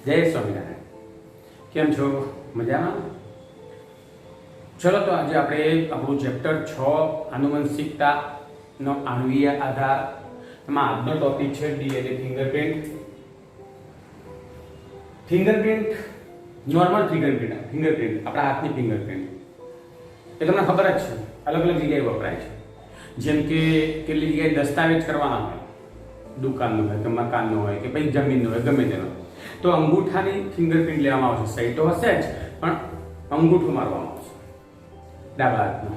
જય સ્વામિનારાયણ. કેમ છો? મજામાં? ચલો તો આજે આપણે આપણું ચેપ્ટર 6 આનુવંશિકતાનો આણ્વીય આધાર, એમાં આજનો ટોપિક છે DNA fingerprint. Fingerprint normal fingerprint આપણા હાથની ફિંગરપ્રિન્ટ એ તમને ખબર જ છે, અલગ અલગ જગ્યાએ વપરાય છે. જેમ કે કેટલી જગ્યાએ દસ્તાવેજ કરવાના હોય, દુકાનનો હોય કે મકાનનો હોય કે પછી જમીનનો હોય, ગમે તેનો, તો અંગૂઠાની ફિંગરપ્રિન્ટ લેવામાં આવશે. સહી તો હશે જ, પણ અંગૂઠો મારવામાં આવશે ડાબા હાથનો.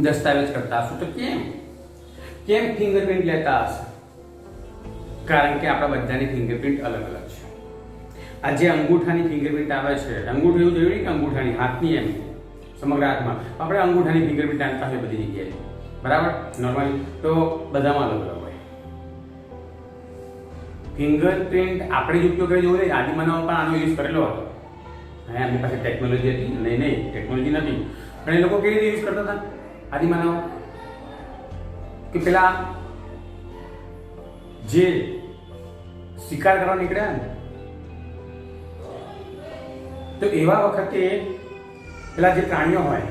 દસ્તાવેજ કરતા હશું તો કેમ ફિંગરપ્રિન્ટ લેતા હશે? કારણ કે આપણા બધાની ફિંગરપ્રિન્ટ અલગ અલગ છે. આ જે અંગૂઠાની ફિંગરપ્રિન્ટ આવે છે, અંગૂઠો એવું જોયું કે અંગૂઠાની હાથની એમ સમગ્ર હાથમાં આપણે અંગૂઠાની ફિંગરપ્રિન્ટ આનતા હોય બધી જગ્યાએ, બરાબર? નોર્મલી તો બધામાં અલગ અલગ હોય. ફિંગરપ્રિન્ટ આપણે જ ઉપયોગ કરી જેવું નહીં. આદિમાનવ પણ આનો યુઝ કરેલો હતો. હા, એમની પાસે ટેકનોલોજી હતી? નહીં, ટેકનોલોજી નથી. પણ એ લોકો કેવી રીતે યુઝ કરતા હતા આદિમાનવ? કે પેલા જે શિકાર કરવા નીકળ્યા ને, તો એવા વખતે પેલા જે પ્રાણીઓ હોય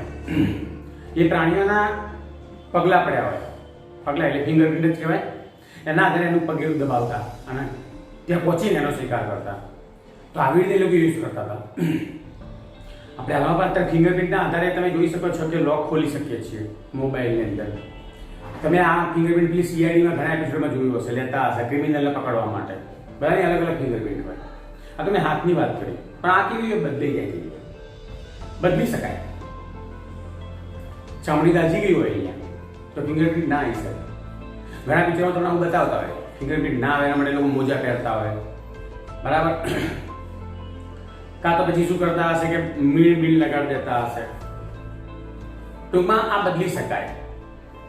એ પ્રાણીઓના પગલા પડ્યા હોય, પગલા એટલે ફિંગરપ્રિન્ટ જ કહેવાય. એના આધારે એનું પગેરું દબાવતા અને ત્યાં પહોંચીને એનો શિકાર કરતા. તો આવી રીતે એ લોકો યુઝ કરતા હતા. આપણે હાલમાં અત્યારે ફિંગરપ્રિન્ટના આધારે તમે જોઈ શકો છો કે લોક ખોલી શકીએ છીએ મોબાઈલની અંદર. તમે આ ફિંગરપ્રિન્ટ પેલી સીઆઈડીમાં ઘણા એપિસોડમાં જોયું હશે, લેતા હશે ક્રિમિનલને પકડવા માટે. બધાની અલગ અલગ ફિંગરપ્રિન્ટ હોય. આ તમે હાથની વાત કરી, પણ આ કેવી બદલાઈ જાય, બદલી શકાય. ચામડી દાજી ગઈ હોય અહીંયા તો ફિંગરપ્રિન્ટ ના આવી શકે. ઘણા પિક્ચરો તમને હું બતાવતા હોય ફિંગરપ્રિન્ટ ના આવે એના માટે લોકો મોજા પહેરતા હોય, બરાબર? કાં તો પછી શું કરતા હશે કે મીણ લગાડી દેતા હશે. ટૂંકમાં આ બદલી શકાય,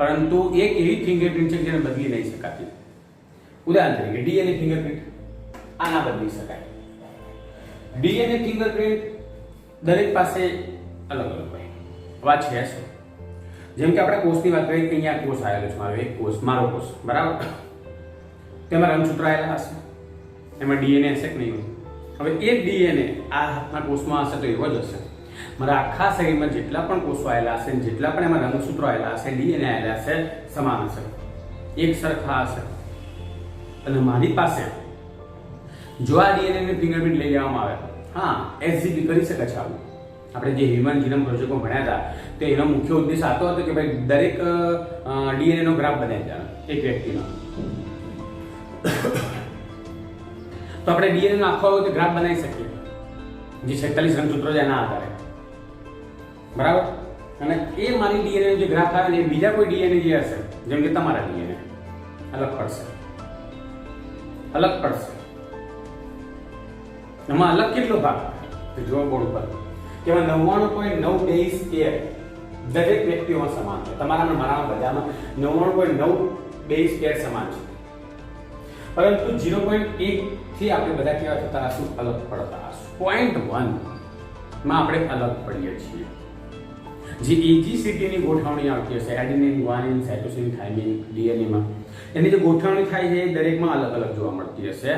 પરંતુ એક એવી ફિંગરપ્રિન્ટ છે જેને બદલી નહીં શકાતી. ઉદાહરણ તરીકે ડીએનએ ફિંગરપ્રિન્ટ આ ના બદલી શકાય. ડીએનએ ફિંગરપ્રિન્ટ દરેક પાસે અલગ અલગ હોય. વાત છે શું? જેમ કે આપણે કોષની વાત કરીએ કે અહીંયા કોષ આવેલો છે, મારો એક કોષ, મારો કોષ, બરાબર? તેમાં રંગસૂત્રો આવેલા હશે, એમાં ડીએનએ હશે કે નહીં હોય? હવે એ ડીએનએ આ હાથના કોષમાં હશે તો એવો જ હશે. મારા આખા શરીરમાં જેટલા પણ કોષો આવેલા હશે, જેટલા પણ એમાં રંગસૂત્રો આવેલા હશે, ડીએનએ આવેલા હશે, સમાન હશે, એક સરખા હશે. અને મારી પાસે જો આ ડીએનએ ફિંગરપ્રિન્ટ લઈ જવામાં આવે, હા, એસજીપી કરી શકે છે. આવું આપણે જે હ્યુમન જીનોમ પ્રોજેક્ટમાં ભણ્યા હતા, તો એનો મુખ્ય ઉદ્દેશ આતો હતો કે ભાઈ દરેક ડીએનએ નો ગ્રાફ બનાવી દેવાનો એક વ્યક્તિનો. તો આપણે ડીએનએ નો આખો ગ્રાફ બનાવી શકીએ, જે 46 રંગસૂત્રો છે એના આધારે, બરાબર? અને એ મારી ડીએનએ જે ગ્રાફ આવે ને, બીજા કોઈ ડીએનએ જે હશે, જેમ કે તમારા ડીએનએ અલગ પડશે. એમાં અલગ કેટલો ભાગ તો જુઓ બોર્ડ ઉપર કે 99.9 બેઝ પેર દરેક વ્યક્તિઓમાં સમાન છે. તમારામાં, મારામાં, બધામાં 99.9 બેઝ પેર સમાન છે. પરંતુ 0.1 થી આપણે બધા કેવા થતા હશું? અલગ પડતા હશું. 0.1 માં આપણે અલગ પડીએ છીએ. જે એજીસીટીની ગોઠવણી આવતી હશે, એડિનિન, ગ્વાનિન, સાઇટોસિન, થાઇમિન, ડીએનએમાં, એની જે ગોઠવણી થાય છે એ દરેકમાં અલગ અલગ જોવા મળતી હશે.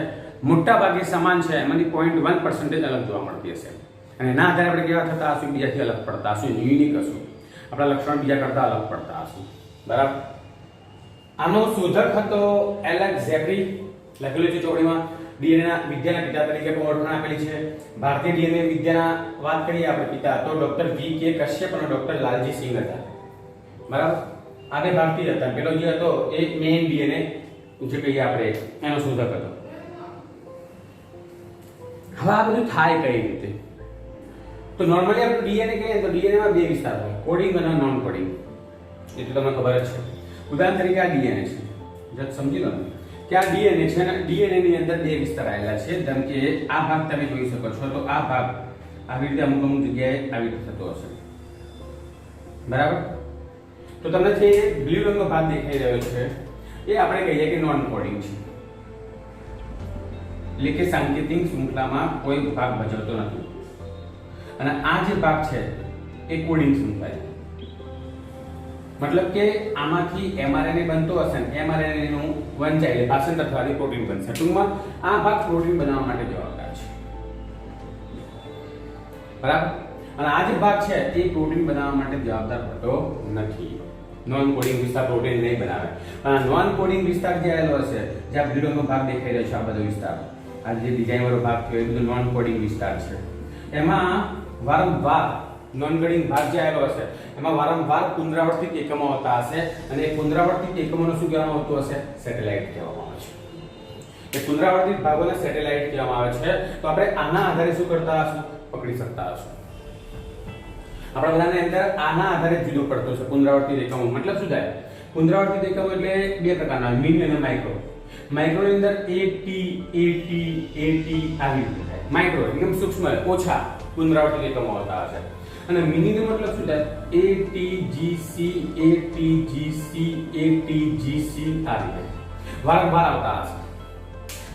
મોટા ભાગે સમાન છે, એમાંથી 0.1% અલગ જોવા મળતી હશે. અને એના આધારે આપણે કેવા થતા હશું? બીજાથી અલગ પડતા હશું, યુનિક હશું. આપણા લક્ષણ બીજા કરતા અલગ પડતા હશું, બરાબર? આનો શોધક હતો એલેક્સ ઝેબ્રી, લખેલું છે ચોપડીમાં. ડીએનએના વિદ્યાના પિતા તરીકે પણ ઓળખાણ આપેલી છે. ભારતીય ડીએનએ વિદ્યાના વાત કરીએ આપણે પિતા, તો ડોક્ટર વી.કે. કશ્યપ અને ડોક્ટર લાલજી સિંહ હતા, બરાબર? આ બે ભારતીય હતા. પેલો જે હતો એ મેઇન ડીએનએ જે કહીએ આપણે એનો શોધક હતો. હવે આ બધું થાય કઈ રીતે? તો નોર્મલી આપણે ડીએનએ કહીએ તો ડીએનએમાં બે વિસ્તાર હોય, કોડિંગ અને નોન કોડિંગ. એ તો તમને ખબર જ છે. ઉદાહરણ તરીકે આ ડીએનએ છે, જરા સમજી લો કે આ ડીએનએ છે ને, ડીએનએ ની અંદર બે વિસ્તાર આવેલા છે. જેમ કે આ ભાગ તમે જોઈ શકો છો, તો આ ભાગ આવી રીતે અમુક જગ્યાએ આવી રીતે થતો હશે, બરાબર? તો તમને જે બ્લુ રંગનો ભાગ દેખાઈ રહ્યો છે એ આપણે કહીએ કે નોન કોડિંગ છે, એટલે કે સાંકેતિક શૃંખલામાં કોઈ ભાગ ભજવતો નથી. અને આ જે ભાગ છે એ કોડિંગ શૃંખલા છે. मतलब કે આમાંથી mRNA બનતો હશે ને mRNA નું વંચાય એટલે ભાષાંતર થવાથી પ્રોટીન બનશે. ટૂંકમાં આ ભાગ પ્રોટીન બનાવવા માટે જવાબદાર બરાબર. અને આ જે ભાગ છે એ પ્રોટીન બનાવવા માટે જવાબદાર હોતો નથી. નોન કોડિંગ વિસ્તાર પ્રોટીન નહીં બનાવે. અને નોન કોડિંગ વિસ્તાર જે આવેલો હશે, જ્યાં લીલોનો ભાગ દેખાઈ રહ્યો છે, આ બધો વિસ્તાર, આ જે ડિઝાઇન વાળો ભાગ છે એ બધો નોન કોડિંગ વિસ્તાર છે. એમાં વારંવાર નોન કોડિંગ ભાગ જે આવેલો હશે એમાં વારંવાર પુનરાવર્તિત એકમો હોતા હશે, અને એ પુનરાવર્તિત એકમોને શું કહેવામાં આવતું હશે? સેટેલાઇટ કહેવામાં આવે છે. એ પુનરાવર્તિત ભાગોને સેટેલાઇટ કહેવામાં આવે છે. તો આપણે આના આધારે શું કરતા હશું? પકડી શકતા હશું. આપણા બધાને અંદર આના આધારે જુદો પડતો છે પુનરાવર્તિત એકમો. મતલબ શું થાય? પુનરાવર્તિત એકમો એટલે બે પ્રકારના, મિની અને માઇક્રો. માઇક્રોની અંદર AT આવી રીતે થાય. માઇક્રો એકદમ સૂક્ષ્મ, ઓછા પુનરાવર્તિત એકમો હોતા હશે. અને મિની નો મતલબ શું થાય? ATGC આ રીતે વારંવાર આવતા હશે.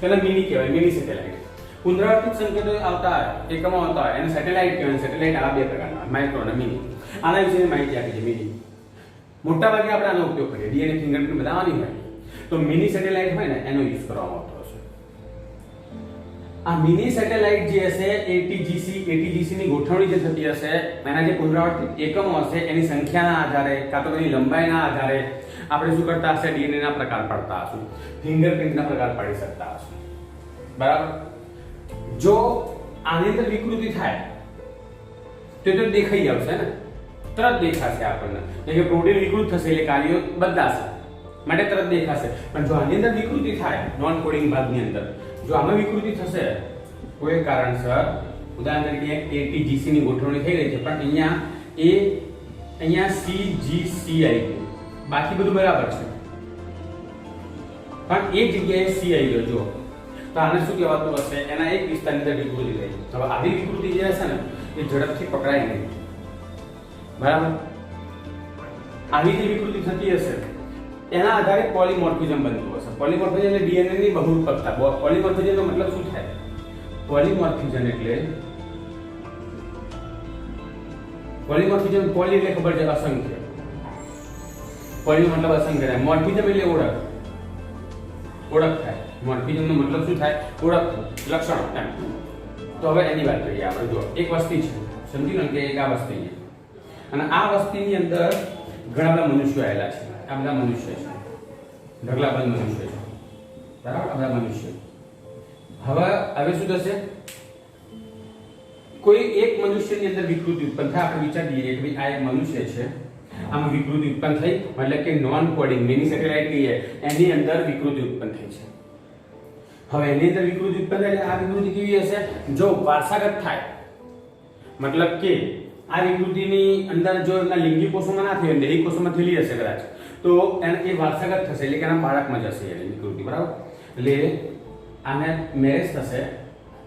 પેલા મિની કહેવાય, મિની સેટેલાઇટ. પુનરાવર્તિત સંકેતો આવતા હોય, એકમો આવતા હોય એને સેટેલાઇટ કહેવાય. સેટેલાઇટ આ બે પ્રકારના, માઇક્રો અને મિની. આના વિશે માહિતી આપી છે. મિની મોટા ભાગે આપણે આનો ઉપયોગ કરીએ ડીએનએ ફિંગરપ્રિન્ટ બનાવવાની હોય તો મિની સેટેલાઇટ હોય ને એનો યુઝ કરવામાં આવતો હશે. આ મિની સેટેલાઇટ જે હશે ATGC ની ગોઠવણી જે થતી હશે એના જે પુનરાવર્તિત એકમો હશે એની સંખ્યાના આધારે કાં તો એની લંબાઈના આધારે આપણે શું કરતા હશે? ડીએનએ ના પ્રકાર પાડતા હશું, ફિંગરપ્રિન્ટના પ્રકાર પાડી શકતા હશું. બરાબર. જો આની અંદર વિકૃતિ થાય તો દેખાઈ આવશે ને, તરત દેખાશે આપણને. એટલે કે પ્રોટીન વિકૃત થશે એટલે કાર્યો બદલાશે માટે તરત દેખાશે. પણ જો આની અંદર વિકૃતિ થાય, નોન કોડિંગ ભાગની અંદર જો આમાં વિકૃતિ થશે કોઈ કારણસર, ઉદાહરણ તરીકે ATGC ની ગોઠવણી થઈ રહી છે પણ અહીંયા CGC આવી ગયું, બાકી બધું બરાબર છે પણ એ જગ્યાએ C આવી ગયો. જો તો આને શું કહેવાતું હશે? એના એક વિસ્તારની અંદર વિકૃતિ થઈ. હવે આવી વિકૃતિ જે હશે ને એ ઝડપથી પકડાય નહીં. બરાબર. આવી જે વિકૃતિ થતી હશે એના આધારે પોલીમોર્ફિઝમ બનતું હશે. પોલીમોર્ફિઝમ એટલે ડીએનએ ની બહુરૂપકતા. પોલીમોર્ફિઝમ નો મતલબ શું થાય? પોલીમોર્ફિઝમ એટલે પોલી એટલે ખબર છે અસંખ્ય. પોલી મતલબ અસંખ્ય થાય. મોર્ફિઝમ એટલે ઓળખ થાય. મોર્ફિઝમ નો મતલબ શું થાય? ઓળખ, લક્ષણ એમ. તો હવે એની વાત કરીએ આપણે. જો એક વસ્તી છે, સમજી લો કે એક આ વસ્તી છે અને આ વસ્તીની અંદર ઘણા બધા મનુષ્યો આવેલા છે. આ બધા મનુષ્ય છે, ઢગલાબંધ મનુષ્ય છે. બરાબર. આ બધા મનુષ્ય. હવે શું થશે? કોઈ એક મનુષ્યની અંદર વિકૃતિ ઉત્પન્ન થાય. આપણે વિચારીએ કે ભાઈ આ એક મનુષ્ય છે, આમાં વિકૃતિ ઉત્પન્ન થઈ, એટલે કે નોન કોડિંગ મિની સેટેલાઇટ કહીએ એની અંદર વિકૃતિ ઉત્પન્ન થઈ છે. હવે એની અંદર વિકૃતિ ઉત્પન્ન થાય એટલે આ વિકૃતિ કેવી હશે? જો વારસાગત થાય, મતલબ કે આ વિકૃતિની અંદર જો એના લિંગી કોષોમાં ના થઈ હોય, દૈહિક કોષોમાં થયેલી હશે કદાચ, તો એને એ વારસાગત થશે, એટલે કે એના બાળકમાં જશે એની વિકૃતિ. બરાબર. એટલે આને મેરેજ થશે,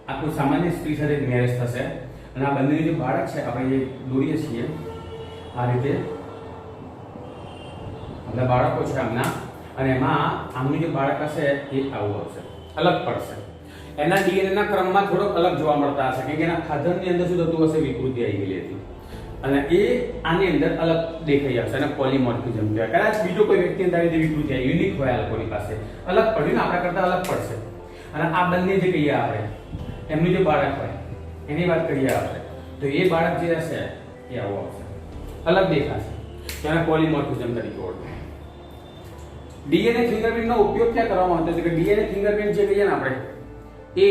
આપણું સામાન્ય સ્ત્રી સાથે મેરેજ થશે અને આ બંનેનું જે બાળક છે આપણે જે દોરીએ છીએ આ રીતે બધા બાળકો છે આમના, અને એમાં આમનું જે બાળક હશે એ આવું હશે, અલગ પડશે. એના ડીએનએ ના ક્રમમાં થોડોક અલગ જોવા મળતા હશે, કેમ કે એના ફાધરની અંદર શું થતું હશે? વિકૃતિ આવી ગયેલી હતી અને એ આની અંદર અલગ દેખાઈ આવશે અને પોલીમોર્ફિઝમ કહેવાય. કદાચ બીજો કોઈ વ્યક્તિ અંદર આવી વિકૃતિ આવી, યુનિક હોય આ લોકોની પાસે, અલગ પડ્યું ને આપણા કરતા અલગ પડશે. અને આ બંને જે કહીએ આપણે એમનું જે બાળક હોય એની વાત કરીએ આપણે, તો એ બાળક જે હશે એ આવો આવશે, અલગ દેખાશે. તેને પોલીમોર્ફિઝમ તરીકે ઓળખાય. ડીએનએ ફિંગરપ્રિન્ટનો ઉપયોગ ક્યાં કરવામાં આવતો? કે ડીએનએ ફિંગરપ્રિન્ટ જે કહીએ ને આપણે એ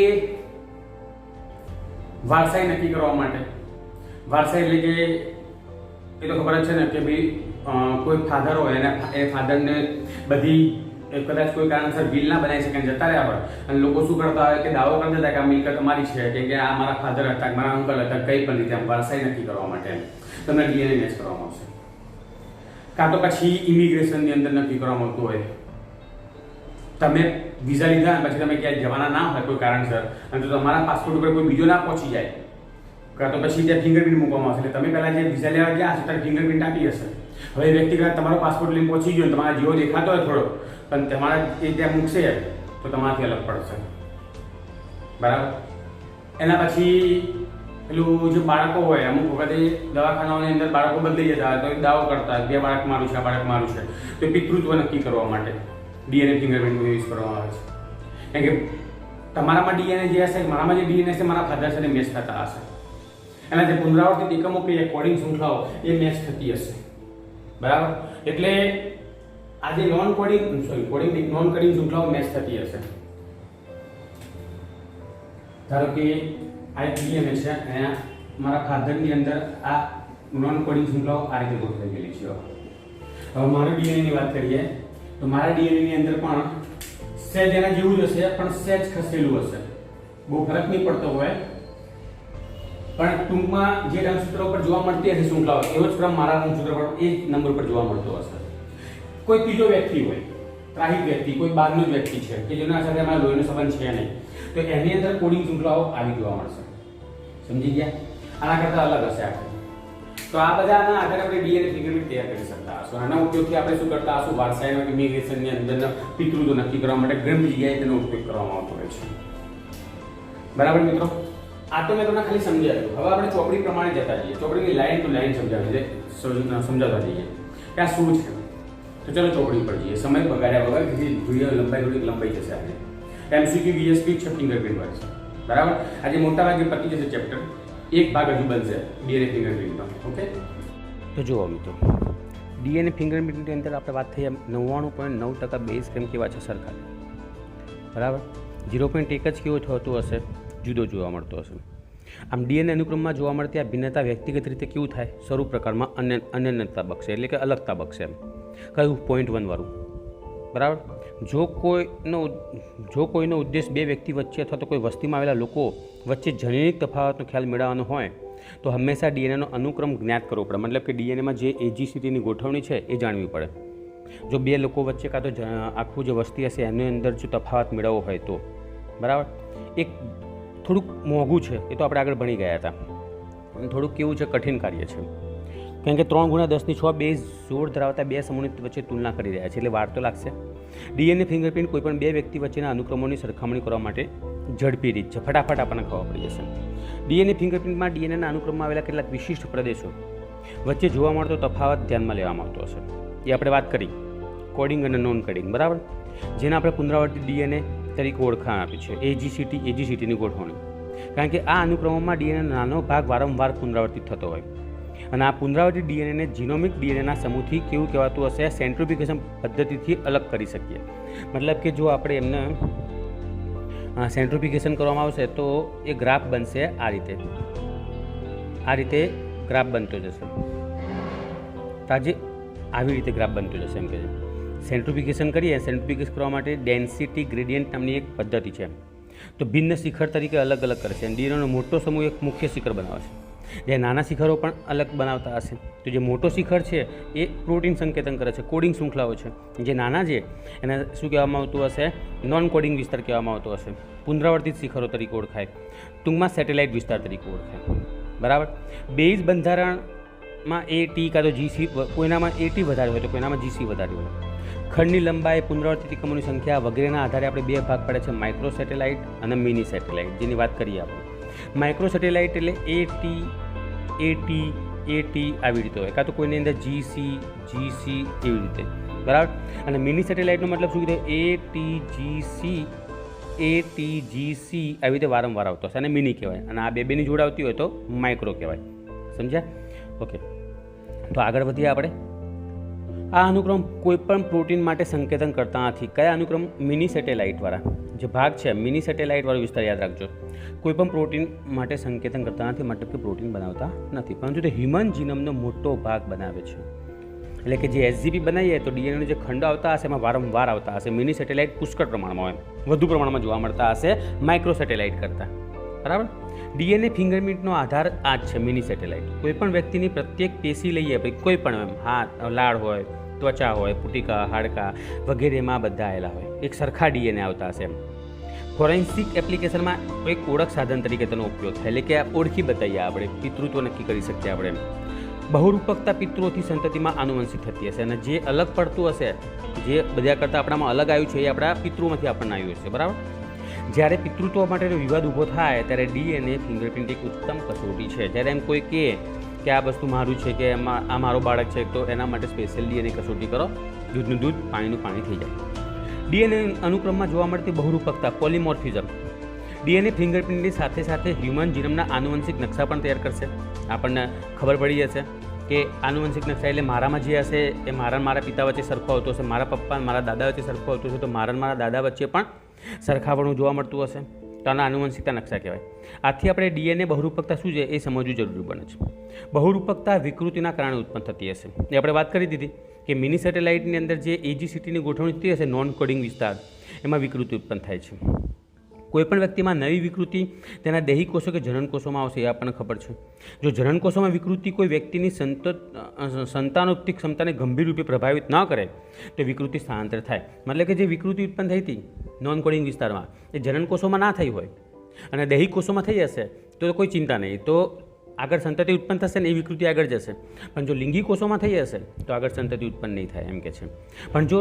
વારસાઈ નક્કી કરવા માટે. વારસાઈ એટલે કે એ તો ખબર જ છે ને કે ભાઈ કોઈ ફાધર હોય અને એ ફાધરને બધી કદાચ કોઈ કારણસર વિલ ના બનાવી શકે જતા રહ્યા હોય અને લોકો શું કરતા હોય કે દાવો કરતા હતા કે આ મિલકત અમારી છે, કે આ મારા ફાધર હતા, મારા અંકલ હતા, કઈ પણ રીતે વારસાઈ નક્કી કરવા માટે તમને ડીએનએ મેચ કરવામાં આવશે. કાં તો પછી ઇમિગ્રેશનની અંદર નક્કી કરવામાં આવતું હોય, તમે વિઝા લીધા અને પછી તમે ક્યાંય જવાના ના હોય કોઈ કારણસર અને તો તમારા પાસપોર્ટ ઉપર કોઈ બીજો ના પહોંચી જાય, કાં તો પછી ત્યાં ફિંગરપ્રિન્ટ મૂકવામાં આવશે. એટલે તમે પહેલા જે વિઝા લેવા ગયા હશે ત્યારે ફિંગરપ્રિન્ટ આપી હશે. હવે વ્યક્તિ કદાચ તમારો પાસપોર્ટ લઈને પહોંચી ગયો, તમારા જેવો દેખાતો હોય થોડો, પણ તમારા એ ત્યાં મૂકશે તો તમારાથી અલગ પડશે. બરાબર. એના પછી પેલું જે બાળકો હોય, અમુક વખતે દવાખાનાઓની અંદર બાળકો બદલાઈ જતા હોય તો દાવો કરતા હોય બે બાળક મારું છે, આ બાળક મારું છે, તો પિતૃત્વ નક્કી કરવા માટે ડીએનએ ફિંગરપ્રિન્ટ યુઝ કરવામાં આવે છે. કેમ કે તમારામાં ડીએનએ જે હશે, મારામાં જે ડીએનએ છે મારા ફાધર સાથે મેચ થતા હશે. એના જે પુનરાવર્તિત એકમો કે કોડિંગ શૃંખલાઓ એ મેચ થતી હશે, બરાબર. એટલે આ જે નોન કોડિંગ શૃંખલાઓ મેચ થતી હશે. ધારો કે આ એક ડીએનએ છે, અહીંયા મારા ફાધરની અંદર આ નોન કોડિંગ શૃંખલાઓ આ રીતે ગોઠવાઈ ગયેલી છે. હવે મારું ડીએનએની વાત કરીએ તો મારા ડીએનએની અંદર પણ સેજ એના જેવું જ હશે, પણ સેજ ખસેલું હશે, બહુ ફરક નહીં પડતો હોય. પણ ટૂંકમાં જે રંગસૂત્ર પર જોવા મળતી હશે શૃંખલાઓ એવો જ ક્રમ મારા રંગસૂત્ર પર એ જ નંબર પર જોવા મળતો હશે. કોઈ ત્રીજો વ્યક્તિ હોય, ત્રાહિક વ્યક્તિ, કોઈ બહારનો જ વ્યક્તિ છે કે જેના સાથે અમારા લોહીનો સંબંધ છે નહીં, તો એની અંદર કોડિંગ શૃંખલાઓ આવી જોવા મળશે. સમજી ગયા? આના કરતાં અલગ હશે આ. તો આ બધાના આધારે આપણે ડીએનએ ફિંગરપ્રિન્ટ તૈયાર કરી શકતા હશું. આના ઉપયોગથી આપણે શું કરતા હશું? વારસાઈના ઇમિગ્રેશનની અંદરના પિતૃત્વ નક્કી કરવા માટે ઘણી જગ્યાએ તેનો ઉપયોગ કરવામાં આવતો હોય છે. બરાબર મિત્રો, આ તો મેં તમને ખાલી સમજાવ્યું. હવે આપણે ચોપડી પ્રમાણે જતા જઈએ, ચોપડીની લાઈન ટુ લાઈન સમજાવતા જઈએ કે આ શું છે. તો ચલો ચોપડી પર જઈએ, સમય બગાડ્યા વગર. વિડીયો થોડીક લંબાઈ જશે આજે. MCQ VSP છે ફિંગરપ્રિન્ટ વાઇઝ, બરાબર. આજે મોટા ભાગે પતી જશે ચેપ્ટર, એક ભાગ હજુ બનશે ડીએનએ ફિંગરપ્રિન્ટનો. ઓકે, તો જુઓ મિત્રો, ડીએનએ ફિંગરપ્રિન્ટની અંદર આપણે વાત થઈ 99.9% બેઝ ક્રમ કેવા છે? સરખા, બરાબર. 0.1 જ કેવો થતું હશે? જુદો જોવા મળતો હશે. આમ ડીએનએ અનુક્રમમાં જોવા મળતી આ ભિન્નતા વ્યક્તિગત રીતે કેવું થાય? સ્વરૂપ પ્રકારમાં અનન્યતા બક્ષે, એટલે કે અલગતા બક્ષે. એમ કયું? 0.1 વાળું, બરાબર. જો કોઈનો ઉદ્દેશ બે વ્યક્તિ વચ્ચે અથવા તો કોઈ વસ્તીમાં આવેલા લોકો વચ્ચે જનીનિક તફાવતનો ખ્યાલ મેળવવાનો હોય તો હંમેશા ડીએનએનો અનુક્રમ જ્ઞાત કરવો પડે. મતલબ કે ડીએનએમાં જે એજીસીટીની ગોઠવણી છે એ જાણવી પડે. જો બે લોકો વચ્ચે કાં તો આખું જે વસ્તી હશે એની અંદર જો તફાવત મેળવવો હોય તો, બરાબર. એક થોડુંક મોંઘું છે, એ તો આપણે આગળ ભણી ગયા હતા. થોડુંક કેવું છે? કઠિન કાર્ય છે. કારણ કે 3×10⁶ બેઝ જોડ ધરાવતા બે સમૂહની વચ્ચે તુલના કરી રહ્યા છે, એટલે વાર તો લાગશે. ડીએનએ ફિંગરપ્રિન્ટ કોઈપણ બે વ્યક્તિ વચ્ચેના અનુક્રમોની સરખામણી કરવા માટે ઝડપી રીત છે. ફટાફટ આપણને ખબર પડી જશે. ડીએનએ ફિંગરપ્રિન્ટમાં ડીએનએના અનુક્રમમાં આવેલા કેટલાક વિશિષ્ટ પ્રદેશો વચ્ચે જોવા મળતો તફાવત ધ્યાનમાં લેવામાં આવતો હશે. એ આપણે વાત કરી કોડિંગ અને નોન કોડિંગ, બરાબર. જેને આપણે પુનરાવર્તિત ડીએનએ તરીકે ઓળખાણ આપી છે. એજીસીટીની ગોઠવણી. કારણ કે આ અનુક્રમોમાં ડીએનએનો નાનો ભાગ વારંવાર પુનરાવર્તિત થતો હોય અને આ પુનરાવર્તિત ડીએનએને જીનોમિક ડીએનએના સમૂહથી કેવું કહેવાતું હશે? સેન્ટ્રીફ્યુગેશન પદ્ધતિથી અલગ કરી શકીએ. મતલબ કે જો આપણે એમને સેન્ટ્રીફ્યુગેશન કરવામાં આવશે તો એ ગ્રાફ બનશે આ રીતે ગ્રાફ બનતો જશે. આજે આવી રીતે ગ્રાફ બનતો જશે. એમ કે સેન્ટ્રીફ્યુગેશન કરીએ, સેન્ટ્રીફ્યુગેશન કરવા માટે ડેન્સિટી ગ્રેડિયન્ટ નામની એક પદ્ધતિ છે. તો ભિન્ન શિખર તરીકે અલગ અલગ કરશે. ડીએનએનો મોટો સમૂહ એક મુખ્ય શિખર બનાવશે, જે નાના શિખરો પણ અલગ બનાવતા હશે. તો જે મોટો શિખર છે એ પ્રોટીન સંકેતન કરે છે, કોડિંગ શૃંખલાઓ છે. જે નાના છે એને શું કહેવામાં આવતું હશે? નોન કોડિંગ વિસ્તાર કહેવામાં આવતો હશે. પુનરાવર્તિત શિખરો તરીકે ઓળખાય, ટૂંકમાં સેટેલાઇટ વિસ્તાર તરીકે ઓળખાય, બરાબર. બેઝ બંધારણમાં એટી કાં તો જીસી, કોઈનામાં એટી વધારે હોય તો કોઈનામાં જીસી વધારે હોય. ખંડની લંબાઈ, પુનરાવર્તિત એકમોની સંખ્યા વગેરેના આધારે આપણે બે ભાગ પડે છે, માઇક્રો સેટેલાઇટ અને મિની સેટેલાઇટ, જેની વાત કરીએ આપણે. માઇક્રો સેટેલાઇટ એટલે એટી આવી રીતે હોય, કાં તો કોઈની અંદર જીસી એવી રીતે, બરાબર. અને મિની સેટેલાઇટનો મતલબ શું કીધું? એટીજીસી આવી રીતે વારંવાર આવતો હશે અને મિની કહેવાય. અને આ બેની જોડ આવતી હોય તો માઇક્રો કહેવાય. સમજ્યા? ઓકે, તો આગળ વધીએ આપણે. આ અનુક્રમ કોઈપણ પ્રોટીન માટે સંકેતન કરતા નથી. કયા અનુક્રમ? મિની સેટેલાઇટવાળા જે ભાગ છે, મિની સેટેલાઇટવાળો વિસ્તાર યાદ રાખજો. કોઈપણ પ્રોટીન માટે સંકેતન કરતા નથી, મતલબ કે પ્રોટીન બનાવતા નથી, પરંતુ તે હ્યુમન જીનોમનો મોટો ભાગ બનાવે છે. એટલે કે જે એસજીપી બનાવીએ તો ડીએનએનો જે ખંડ આવતા હશે એમાં વારંવાર આવતા હશે. મિની સેટેલાઇટ પુષ્કળ પ્રમાણમાં હોય, વધુ પ્રમાણમાં જોવા મળતા હશે માઇક્રો સેટેલાઇટ કરતાં, બરાબર. ડીએનએ ફિંગરપ્રિન્ટનો આધાર આ જ છે, મિની સેટેલાઇટ. કોઈપણ વ્યક્તિની પ્રત્યેક પેશી લઈએ, કોઈ પણ એમ હાથ, લાળ હોય, ત્વચા હોય, પુટિકા, હાડકાં વગેરેમાં બધા આવેલા હોય, એક સરખા ડીએનએ આવતા હશે. એમ ફોરેન્સિક એપ્લિકેશનમાં એક ઓળખ સાધન તરીકે તેનો ઉપયોગ થાય, એટલે કે ઓળખી બતાવીએ આપણે, પિતૃત્વ નક્કી કરી શકીએ આપણે. બહુરૂપકતા પિતૃઓથી સંતતિમાં આનુવંશિક થતી હશે અને જે અલગ પડતું હશે, જે બધા કરતાં આપણામાં અલગ આવ્યું છે એ આપણા પિતૃમાંથી આપણને આવ્યું હશે, બરાબર. જ્યારે પિતૃત્વ માટેનો વિવાદ ઊભો થાય ત્યારે ડીએનએ ફિંગરપ્રિન્ટ એક ઉત્તમ કસોટી છે. જ્યારે એમ કોઈ કહે કે આ વસ્તુ મારું છે કે આ મારો બાળક છે, તો એના માટે સ્પેશિયલ ડીએનએ કસોટી કરો, દૂધનું દૂધ પાણીનું પાણી થઈ જાય. ડીએનએ અનુક્રમમાં જોવા મળતી બહુરૂપકતા, પોલિમોર્ફિઝમ, ડીએનએ ફિંગરપ્રિન્ટની સાથે સાથે હ્યુમન જીનોમના આનુવંશિક નકશા પણ તૈયાર કરશે. આપણને ખબર પડી જશે કે આનુવંશિક નકશા એટલે મારામાં જે હશે એ મારા પિતા વચ્ચે સરખો આવતો હશે, મારા પપ્પા મારા દાદા વચ્ચે સરખો આવતો હશે, તો મારા દાદા વચ્ચે પણ સરખાવણું જોવા મળતું હશે. તો આના આનુવંશિકતા નકશા કહેવાય. આથી આપણે ડીએનએ બહુરૂપકતા શું છે એ સમજવું જરૂરી બને છે. બહુરૂપકતા વિકૃતિના કારણે ઉત્પન્ન થતી હશે. એ આપણે વાત કરી દીધી કે મિની સેટેલાઇટની અંદર જે એજીસીટીની ગોઠવણી થતી હશે, નોન કોડિંગ વિસ્તાર, એમાં વિકૃતિ ઉત્પન્ન થાય છે. કોઈપણ વ્યક્તિમાં નવી વિકૃતિ તેના દેહી કોષો કે જનનકોષોમાં આવશે, એ આપણને ખબર છે. જો જનનકોષોમાં વિકૃતિ કોઈ વ્યક્તિની સંતાનોત્પત્તિ ક્ષમતાને ગંભીર રૂપે પ્રભાવિત ન કરે તો વિકૃતિ સ્થળાંતર થાય. મતલબ કે જે વિકૃતિ ઉત્પન્ન થઈ હતી નોન કોડિંગ વિસ્તારમાં એ જનનકોષોમાં ના થઈ હોય અને દેહી કોષોમાં થઈ જશે તો કોઈ ચિંતા નહીં, તો આગળ સંતતિ ઉત્પન્ન થશે ને એ વિકૃતિ આગળ જશે. પણ જો લિંગી કોષોમાં થઈ જશે તો આગળ સંતતિ ઉત્પન્ન નહીં થાય એમ કે છે. પણ જો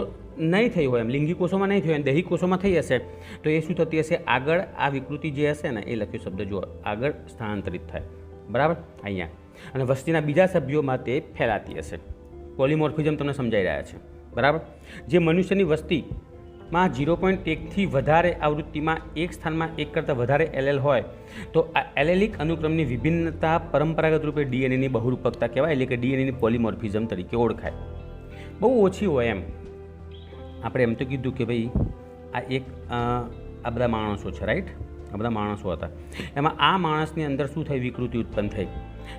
નહીં થઈ હોય, એમ લિંગી કોષોમાં નહીં થઈ હોય, દેહી કોષોમાં થઈ હશે તો એ શું થતી હશે, આગળ આ વિકૃતિ જે હશે ને એ લખ્યો શબ્દ જો આગળ સ્થાનાંતરિત થાય. બરાબર, અહીંયા અને વસ્તીના બીજા સભ્યોમાં તે ફેલાતી હશે. પોલિમોર્ફિઝમ તમને સમજાઈ રહ્યા છે. બરાબર, જે મનુષ્યની વસ્તીમાં 0.1થી વધારે આવૃત્તિમાં એક સ્થાનમાં એક કરતાં વધારે એલેલ હોય તો આ એલેલિક અનુક્રમની વિભિન્નતા પરંપરાગત રૂપે ડીએનએની બહુરૂપકતા કહેવાય, એટલે કે ડીએનએની પોલિમોર્ફિઝમ તરીકે ઓળખાય. બહુ ઓછી હોય એમ. આપણે એમ તો કીધું કે ભાઈ આ બધા માણસો છે, રાઈટ? આ બધા માણસો હતા, એમાં આ માણસની અંદર શું થઈ, વિકૃતિ ઉત્પન્ન થઈ.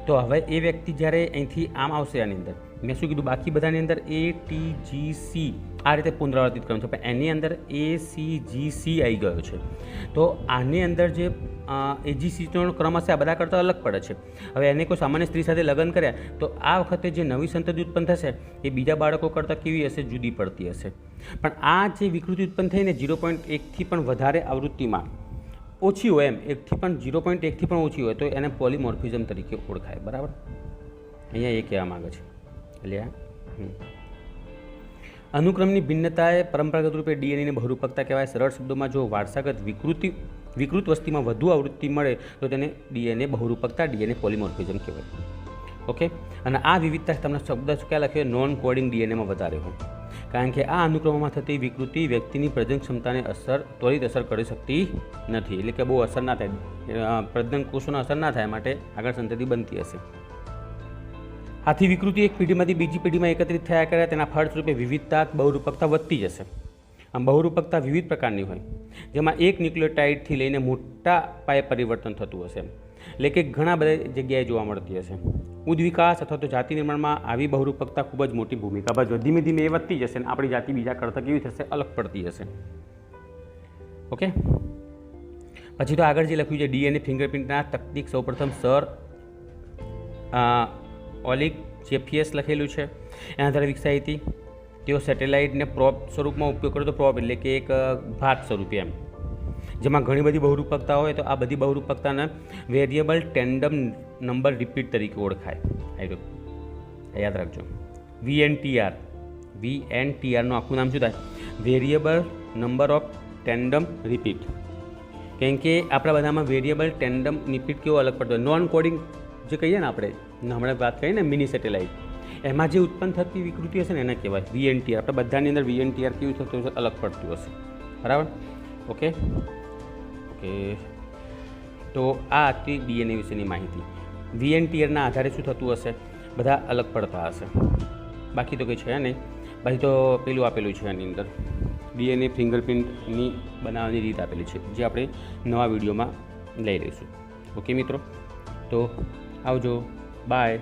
તો હવે એ વ્યક્તિ જ્યારે અહીંથી આમ આવશે, આની અંદર મેં શું કીધું, બાકી બધાની અંદર ATGC આ રીતે પુનરાવર્તિત કરવાનું છે, પણ એની અંદર ACGC આવી ગયો છે. તો આની અંદર જે AGCનો ક્રમ હશે આ બધા કરતાં અલગ પડે છે. હવે એને કોઈ સામાન્ય સ્ત્રી સાથે લગ્ન કર્યા તો આ વખતે જે નવી સંતતિ ઉત્પન્ન થશે એ બીજા બાળકો કરતાં કેવી હશે, જુદી પડતી હશે. પણ આ જે વિકૃતિ ઉત્પન્ન થઈને 0.1થી પણ વધારે આવૃત્તિમાં ઓછી હોય, એમ 1થી પણ 0.1થી પણ ઓછી હોય તો એને પોલિમોર્ફિઝમ તરીકે ઓળખાય. બરાબર, અહીંયા એ કહેવા માગે છે. એટલે અનુક્રમની ભિન્નતાએ પરંપરાગત રૂપે ડીએનએની બહુરૂપકતા કહેવાય. સરળ શબ્દોમાં જો વારસાગત વિકૃત વસ્તીમાં વધુ આવૃત્તિ મળે તો તેને ડીએનએ બહુરૂપકતા, ડીએનએ પોલિમોર્ફિઝમ કહેવાય. ઓકે, અને આ વિવિધતા તમને શબ્દ ક્યાં લખ્યો, નોન કોડિંગ ડીએનએમાં વધારે હોય, કારણ કે આ અનુક્રમમાં થતી વિકૃતિ વ્યક્તિની પ્રજનન ક્ષમતાને ત્વરિત અસર કરી શકતી નથી. એટલે કે બહુ અસર ના થાય, પ્રજનન કોષોને અસર ના થાય, માટે આગળ સંતતિ બનતી હશે. આથી વિકૃતિ એક પેઢીમાંથી બીજી પેઢીમાં એકત્રિત થયા કરે, તેના ફળસ્વરૂપે વિવિધતા, બહુરૂપકતા વધતી જશે. આમ બહુરૂપકતા વિવિધ પ્રકારની હોય, જેમાં એક ન્યુક્લિયોટાઇડથી લઈને મોટા પાયે પરિવર્તન થતું હશે. એટલે કે ઘણા બધા જગ્યાએ જોવા મળતી હશે. ઉદ્વિકાસ અથવા તો જાતિ નિર્માણમાં આવી બહુરૂપકતા ખૂબ જ મોટી ભૂમિકા ભજવે. ધીમે ધીમે એ વધતી જશે અને આપણી જાતિ બીજા કરતાં કેવી થશે, અલગ પડતી હશે. ઓકે, પછી તો આગળ જે લખ્યું છે ડીએનએ ફિંગરપ્રિન્ટના તકનીક સૌપ્રથમ સર ઓલિક જેફિયસ લખેલું છે, એના દ્વારા વિકસાઈ હતી. તેઓ સેટેલાઇટને પ્રોપ સ્વરૂપમાં ઉપયોગ કર્યો. તો પ્રોપ એટલે કે એક ભાત સ્વરૂપે, એમ જેમાં ઘણી બધી બહુરૂપકતા હોય તો આ બધી બહુરૂપકતાને વેરિયેબલ ટેન્ડમ નંબર રિપીટ તરીકે ઓળખાય. યાદ રાખજો, VNTRનું આખું નામ શું થાય, variable number of tandem repeat. કેમ કે આપણા બધામાં વેરિયેબલ ટેન્ડમ રિપીટ કેવો અલગ પડતો હોય. નોન કોડિંગ જે કહીએ ને આપણે હમણાં વાત કરીએ ને મિની સેટેલાઇટ, એમાં જે ઉત્પન્ન થતી વિકૃતિ હશે ને એને કહેવાય VNTR. આપણે બધાની અંદર VNTR કેવું થતું હશે, અલગ પડતું હશે. બરાબર, ઓકે. તો આ હતી ડીએનએ વિશેની માહિતી. VNTRના આધારે શું થતું હશે, બધા અલગ પડતા હશે. બાકી તો કંઈ છે નહીં. બાકી તો પેલું આપેલું છે એની અંદર ડીએનએ ફિંગરપ્રિન્ટની બનાવવાની રીત આપેલી છે, જે આપણે નવા વિડીયોમાં લઈ લઈશું. ઓકે મિત્રો, તો આવજો, બાય.